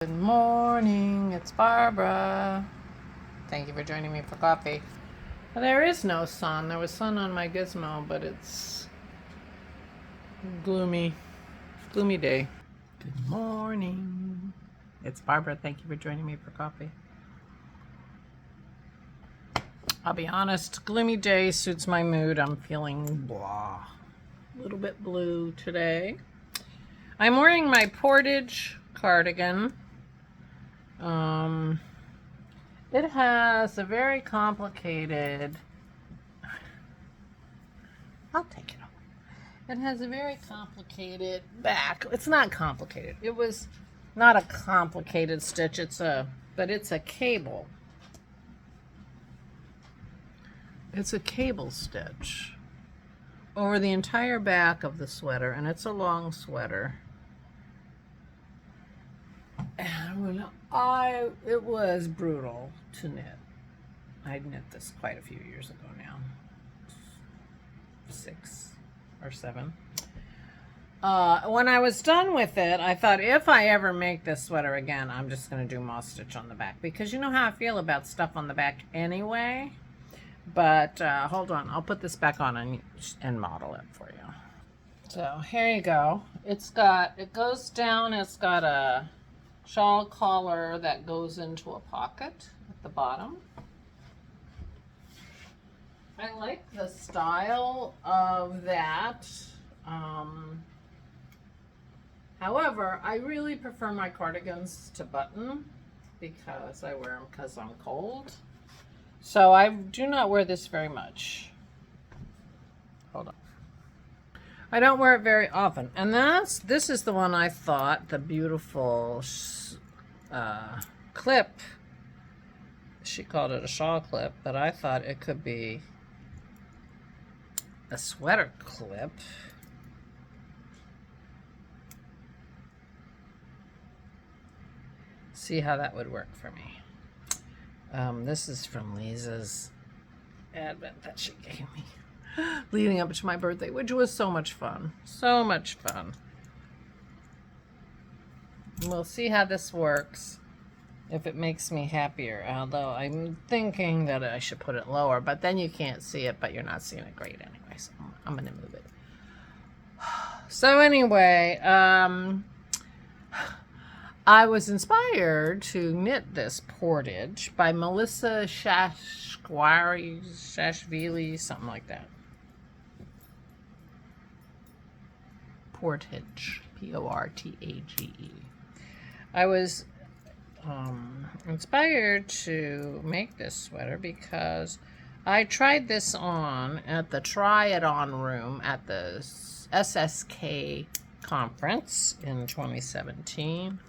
Good morning, it's Barbara. Thank you for joining me for coffee. There is no sun. There was sun on my gizmo, but it's gloomy day. Good morning. It's Barbara. Thank you for joining me for coffee. I'll be honest, gloomy day suits my mood. I'm feeling blah. A little bit blue today. I'm wearing my Portage cardigan. It has a very complicated, I'll take it off. It has a very complicated back. It's not complicated. It was not a complicated stitch. But it's a cable. It's a cable stitch over the entire back of the sweater, and it's a long sweater. And it was brutal to knit. I knit this quite a few years ago now, 6 or 7. When I was done with it, I thought if I ever make this sweater again, I'm just going to do moss stitch on the back, because you know how I feel about stuff on the back anyway. But hold on, I'll put this back on and model it for you. So here you go. It goes down. It's got a shawl collar that goes into a pocket at the bottom. I like the style of that. However, I really prefer my cardigans to button because I wear them because I'm cold. So I do not wear this very much. Hold on. I don't wear it very often. And this is the one I thought, the beautiful clip. She called it a shawl clip, but I thought it could be a sweater clip. See how that would work for me. This is from Lisa's advent that she gave me leading up to my birthday, which was so much fun. So much fun. We'll see how this works, if it makes me happier, although I'm thinking that I should put it lower, but then you can't see it, but you're not seeing it great anyway, so I'm going to move it. So anyway, I was inspired to knit this Portage by Melissa Shashvili, something like that. Portage, P-O-R-T-A-G-E. I was inspired to make this sweater because I tried this on at the Try It On room at the SSK conference in 2017.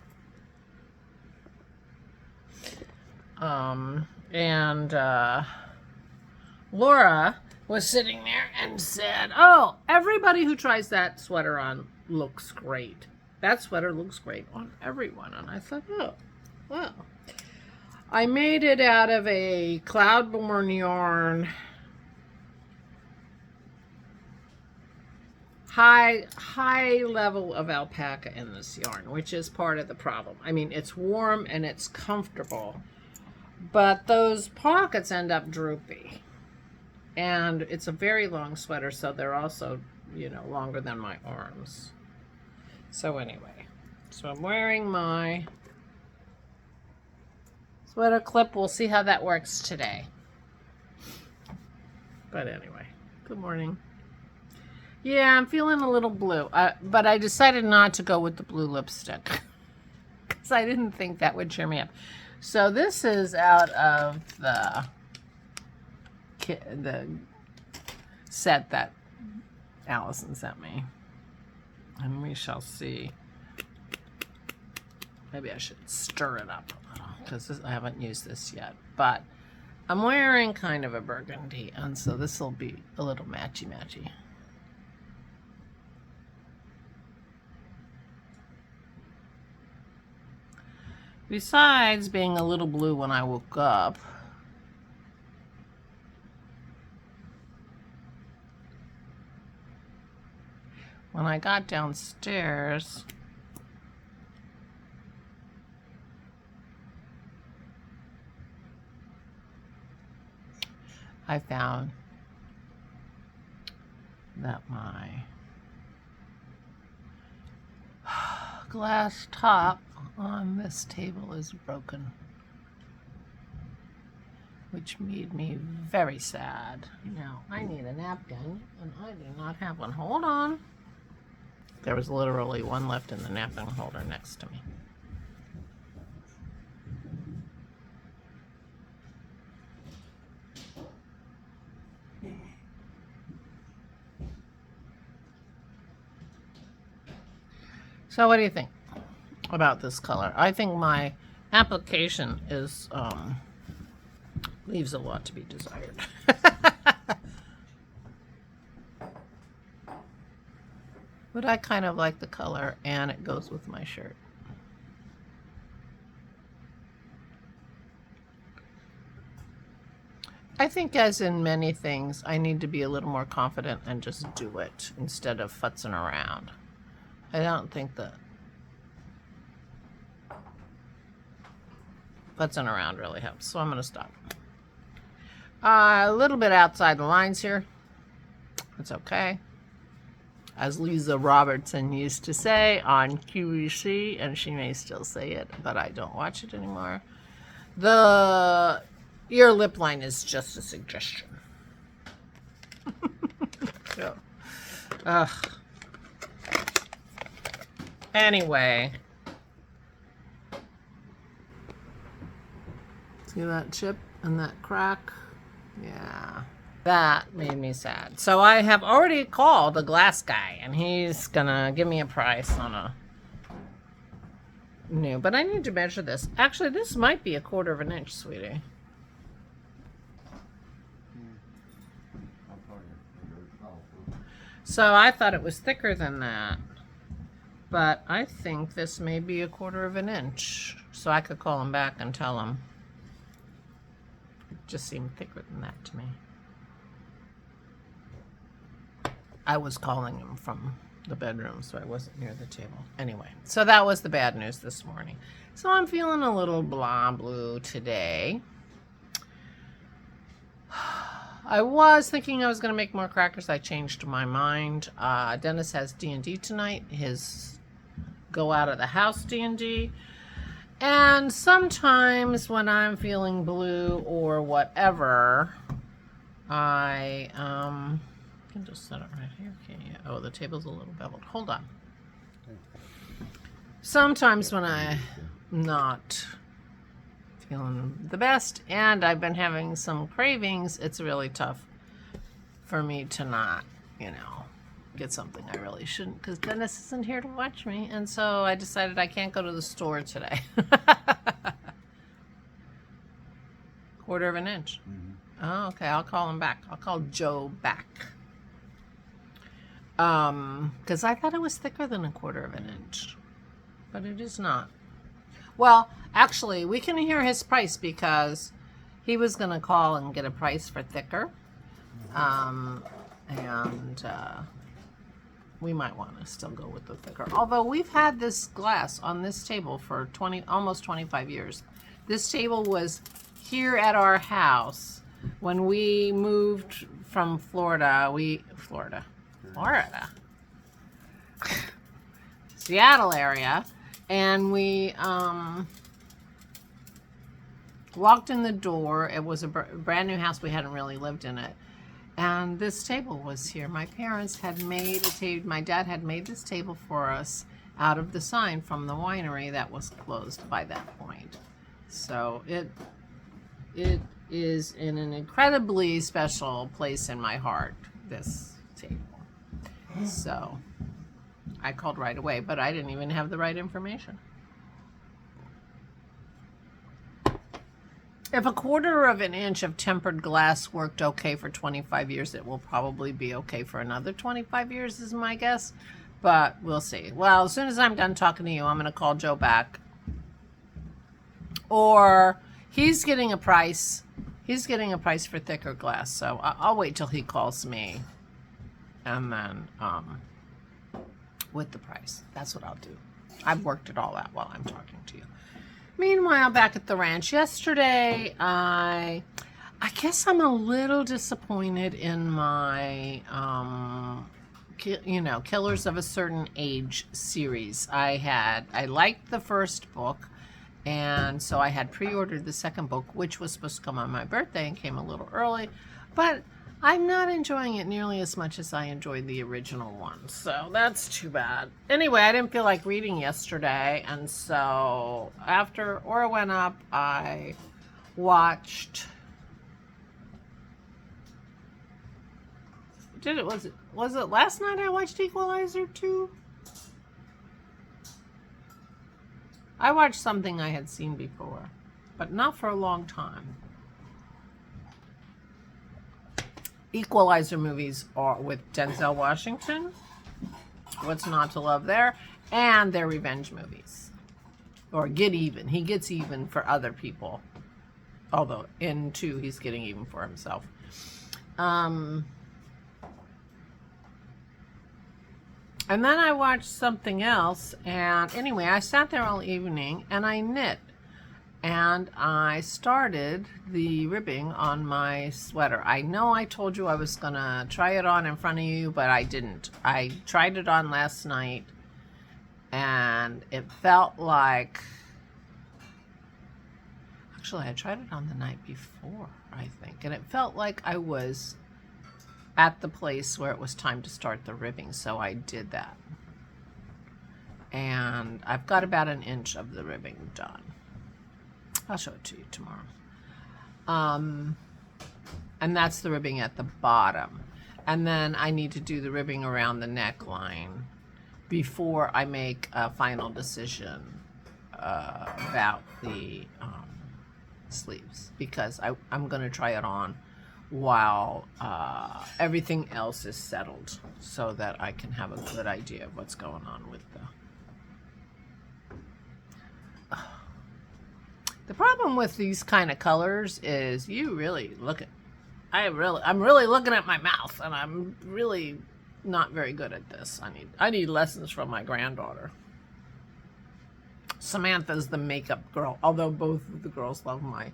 Laura was sitting there and said, "Oh, everybody who tries that sweater on looks great. That sweater looks great on everyone." And I thought, oh, well. I made it out of a Cloudborn yarn, high level of alpaca in this yarn, which is part of the problem. I mean, it's warm and it's comfortable, but those pockets end up droopy. And it's a very long sweater, so they're also, longer than my arms. So anyway, so I'm wearing my sweater clip. We'll see how that works today. But anyway, good morning. Yeah, I'm feeling a little blue, but I decided not to go with the blue lipstick because I didn't think that would cheer me up. So this is out of the set that Allison sent me, and we shall see. Maybe I should stir it up a little because I haven't used this yet, but I'm wearing kind of a burgundy, and so this will be a little matchy. Besides being a little blue when I woke up, when I got downstairs, I found that my glass top on this table is broken, which made me very sad. Now, I need a napkin, and I do not have one. Hold on. There was literally one left in the napkin holder next to me. So what do you think about this color? I think my application is leaves a lot to be desired. But I kind of like the color, and it goes with my shirt. I think, as in many things, I need to be a little more confident and just do it instead of futzing around. I don't think that futzing around really helps, so I'm going to stop. A little bit outside the lines here. It's okay. As Lisa Robertson used to say on QVC, and she may still say it, but I don't watch it anymore. Your lip line is just a suggestion. So, anyway. See that chip and that crack? Yeah. That made me sad. So I have already called a glass guy, and he's gonna give me a price on a new. But I need to measure this. Actually, this might be 1/4 of an inch, sweetie. So I thought it was thicker than that. But I think this may be 1/4 of an inch. So I could call him back and tell him. It just seemed thicker than that to me. I was calling him from the bedroom, so I wasn't near the table. Anyway, so that was the bad news this morning. So I'm feeling a little blah blue today. I was thinking I was going to make more crackers. I changed my mind. Dennis has D&D tonight, his go out of the house D&D. And sometimes when I'm feeling blue or whatever, I can just set it right here. Can't you? Oh, the table's a little beveled. Hold on. Sometimes when I'm not feeling the best and I've been having some cravings, it's really tough for me to not, get something I really shouldn't, because Dennis isn't here to watch me, and so I decided I can't go to the store today. 1/4 of an inch. Mm-hmm. Oh, okay, I'll call him back. I'll call Joe back. Because I thought it was thicker than 1/4 of an inch, but it is not. Well, actually, we can hear his price because he was going to call and get a price for thicker. We might want to still go with the thicker. Although we've had this glass on this table for almost 25 years. This table was here at our house when we moved from Florida. Seattle area. And we walked in the door. It was a brand new house. We hadn't really lived in it. And this table was here. My parents had made a table. My dad had made this table for us out of the sign from the winery that was closed by that point. So it is in an incredibly special place in my heart, this table. So I called right away, but I didn't even have the right information. If 1/4 of an inch of tempered glass worked okay for 25 years, it will probably be okay for another 25 years is my guess, but we'll see. Well, as soon as I'm done talking to you, I'm going to call Joe back. Or he's getting a price. He's getting a price for thicker glass, so I'll wait till he calls me and then with the price. That's what I'll do. I've worked it all out while I'm talking to you. Meanwhile, back at the ranch yesterday, I I guess I'm a little disappointed in my, Killers of a Certain Age series. I liked the first book, and so I had pre-ordered the second book, which was supposed to come on my birthday and came a little early, but I'm not enjoying it nearly as much as I enjoyed the original one, so that's too bad. Anyway, I didn't feel like reading yesterday, and so after Aura went up, I watched... Was it last night I watched Equalizer 2? I watched something I had seen before, but not for a long time. Equalizer movies are with Denzel Washington. What's not to love there? And they're revenge movies. Or get even. He gets even for other people. Although in 2 he's getting even for himself. And then I watched something else, and anyway, I sat there all evening, and I knit. And I started the ribbing on my sweater. I know I told you I was going to try it on in front of you, but I didn't. I tried it on last night, and it felt like... Actually, I tried it on the night before, I think, and it felt like I was... at the place where it was time to start the ribbing, so I did that. And I've got about 1 inch of the ribbing done. I'll show it to you tomorrow. And that's the ribbing at the bottom. And then I need to do the ribbing around the neckline before I make a final decision about the sleeves, because I'm going to try it on while everything else is settled, so that I can have a good idea of what's going on with the problem with these kind of colors is you really look at... I'm really looking at my mouth, and I'm really not very good at this. I need lessons from my granddaughter. Samantha's the makeup girl, although both of the girls love my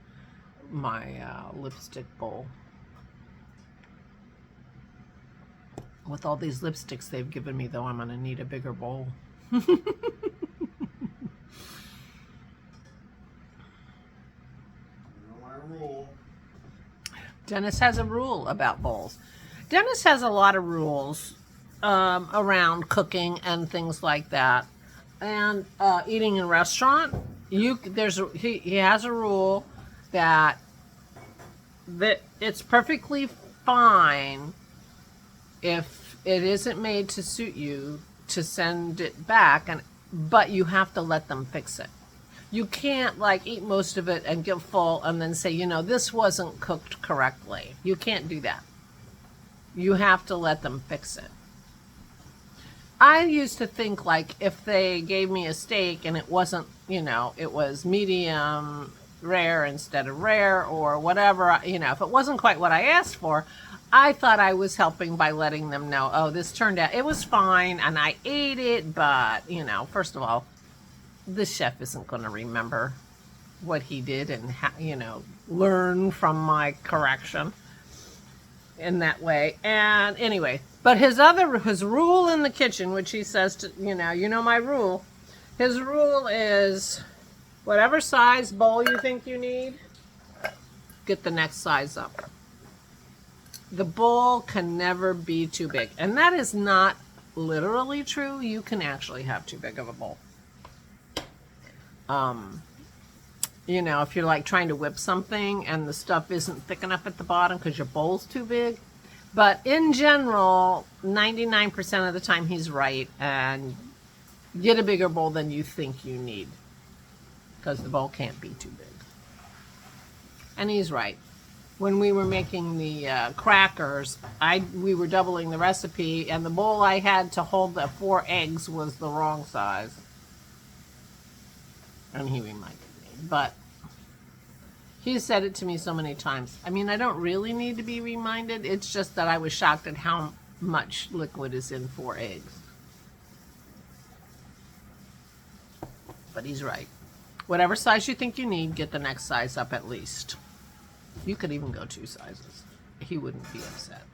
lipstick bowl. With all these lipsticks they've given me, though, I'm going to need a bigger bowl. Rule. Dennis has a rule about bowls. Dennis has a lot of rules around cooking and things like that, and eating in a restaurant. He has a rule that it's perfectly fine if it isn't made to suit you to send it back, but you have to let them fix it. You can't eat most of it and get full and then say, this wasn't cooked correctly. You can't do that. You have to let them fix it. I used to think if they gave me a steak and it wasn't, it was medium rare instead of rare or whatever, if it wasn't quite what I asked for, I thought I was helping by letting them know, oh, this turned out, it was fine and I ate it, but, first of all, the chef isn't going to remember what he did and, learn from my correction in that way. And anyway, but his rule in the kitchen, which he says to, my rule, his rule is whatever size bowl you think you need, get the next size up. The bowl can never be too big. And that is not literally true. You can actually have too big of a bowl. If you're trying to whip something and the stuff isn't thick enough at the bottom because your bowl's too big. But in general, 99% of the time he's right, and get a bigger bowl than you think you need, because the bowl can't be too big. And he's right. When we were making the crackers, we were doubling the recipe, and the bowl I had to hold the 4 eggs was the wrong size. And he reminded me. But he said it to me so many times. I don't really need to be reminded. It's just that I was shocked at how much liquid is in 4 eggs. But he's right. Whatever size you think you need, get the next size up at least. You could even go 2 sizes. He wouldn't be upset.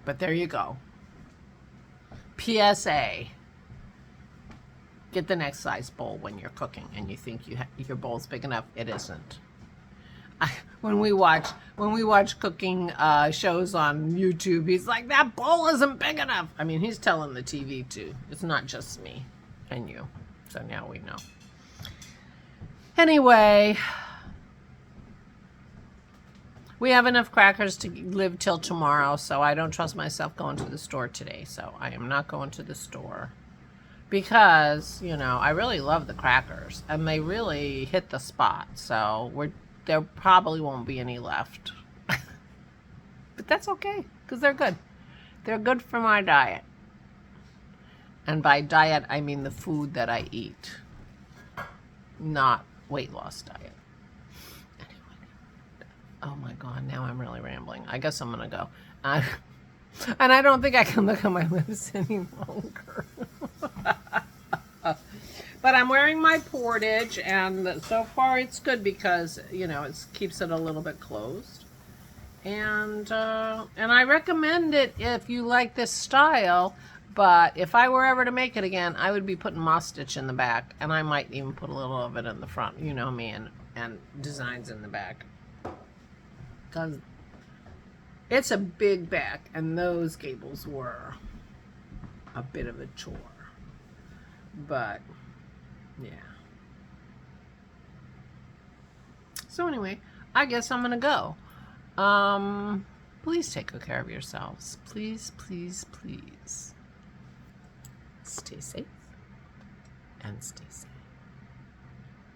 But there you go. PSA. Get the next size bowl when you're cooking and you think your bowl's big enough. It isn't. When we watch cooking shows on YouTube, he's like, that bowl isn't big enough. I mean, he's telling the TV too. It's not just me and you. So now we know. Anyway, we have enough crackers to live till tomorrow, so I don't trust myself going to the store today. So I am not going to the store because, you know, I really love the crackers and they really hit the spot. So there probably won't be any left. But that's okay because they're good. They're good for my diet. And by diet, I mean the food that I eat, not weight loss diet. Anyway, oh my God, now I'm really rambling. I guess I'm going to go. And I don't think I can look at my lips any longer. But I'm wearing my portage, and so far it's good because, you know, it keeps it a little bit closed. And I recommend it if you like this style, but if I were ever to make it again, I would be putting moss stitch in the back, and I might even put a little of it in the front, you know me, and designs in the back. Because it's a big back, and those gables were a bit of a chore. But yeah. So anyway, I guess I'm gonna go. Please take good care of yourselves. Please, please, please. Stay safe and stay safe.